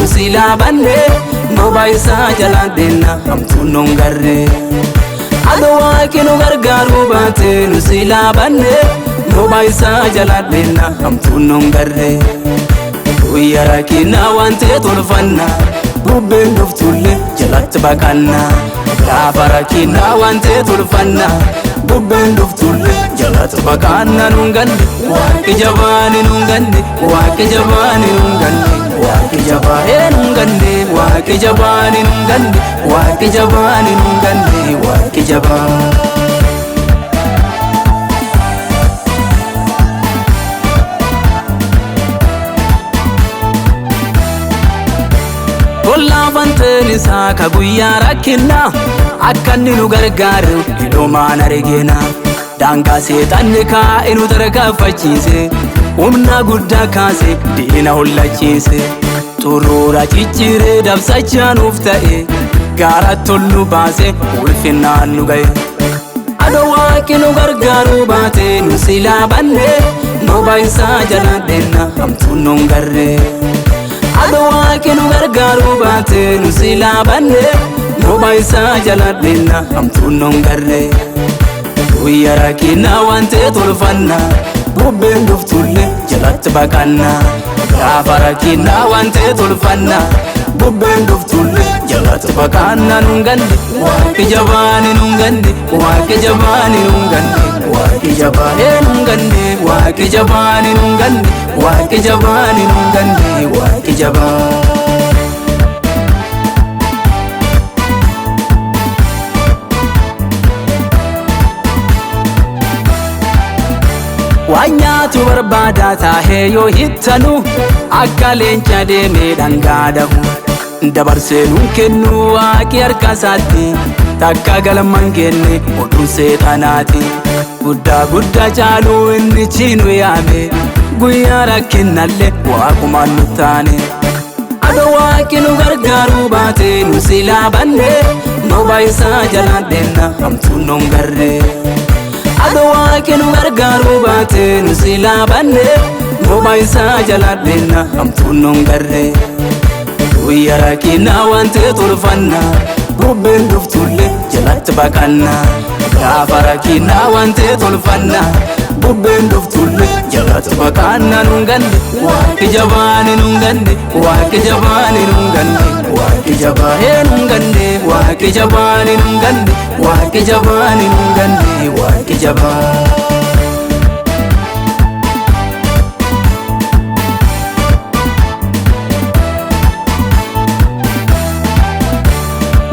nusila banne nobaisa jaladena amtunon garre Adoo Waaqii nu gargaaru baate nusila banne nobaisa jaladena amtunon garre Guyyaa kina wante tolfanna bubbeen dhuftulle jalatti baqanna Gaafa kina wante tolfanna bubbeen dhuftulle jalatti baqanna nunganne Waaqii jabaani nunganne Waaqii jabaani nunganne Waaqii jabaani nunganne Waaqii jabaani nunganne Waaqii jabaani nunganne Waaqii jabaani Lafanteen saaka guyyaa rakkina akkanni nu gargaaru hidhoomaan argina daangaa seexanni kaa'e nu tarkaanfachiise humna guddaa kaase diina hollachiise xuruura cicciree dabsachaa nuuf ta'e gaara tollu baase ulfinnaan nu ga'e Adoo Waaqii nu gargaaru baate nu silaa banne nobaisa jaladena amtunon garre Adoo Waaqii nu gargaaru baate nusila banne nobaisa jaladena amtunon garre Guyyaa kina wante tolfanna bubbeen dhuftulle jalatti baqanna Gaafa kina wante tolfanna bubbeen dhuftulle jalatti baqanna nunganne Waaqii jabaani nunganne Waaqii jabaani nunganne Waaqii jabaani nunganne Waaqii jabaani nunganne Waaqii jabaani nunganne Waaqii jabaani Wanyaatu barbaada taahee yoo hittanu akka leenca deemee dhangaadhamu dabarsee nuun kennu Waaqii harka isaatti takka galman kenne oduun seexanaati guddaa caalu inni chiinu yaame guyyaa rakkinnallee waaqumaan nu taane Adoo Waaqii nu gargaaru baate nusila banne nobaisa jaladena amtunon garre Adoo Waaqii nu gargaaru baate nusila banne nobaisa jaladena amtunon garre Guyyaa kina wante tolfanna bubbeen dhuftulle jalatti baqanna Gaafa kina wante tolfanna bubbeen dhuftulle jalatti baqanna nunganne Waaqii jabaani nunganne Waaqii jabaani nunganne Waaqii jabaani nunganne Waaqii jabaani nunganne Waaqii jabaani nunganne Waaqii jabaani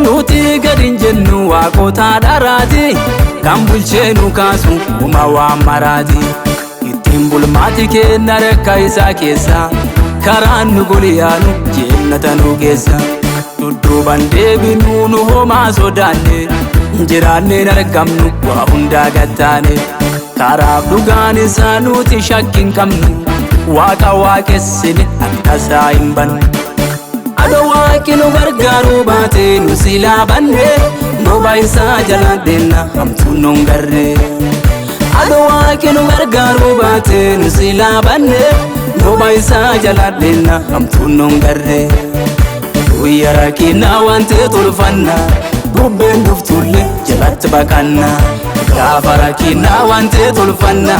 Nuti gadin jennu waaqota dharaati kan bulcheenu kaasu uma waan maraati ittiin bulmaati kenna rakka isaa keessa karaan nu Gooliyaanu jennata nu geessa dudduuban deebinu nu homaa sodaanne jiraanneen argamnu waa hundaa gattaane karaaf dhugaan isaa nuti shakkin qabnu waaqa waaqessine akka isaa hin banne Adoo Waaqii nu gargaaru baate nusila banne nobaisa jaladena amtunon garre Adoo Waaqii nu gargaaru baate nusila banne nobaisa jaladena amtunon garre Guyyaa kina wante tolfanna bubbeen dhuftulle jalatti baqanna Gaafa kina wante tolfanna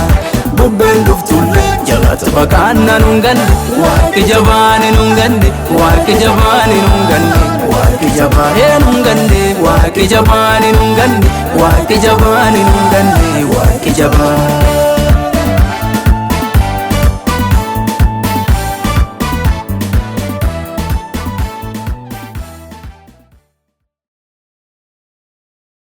bubbeen dhuftulle jalatti baqanna nunganne Waaqii jabaani nunganne Waaqii jabaani nunganne Waaqii jabaani nunganne Waaqii jabaani nunganne Waaqii jabaani nunganne Waaqii jabaani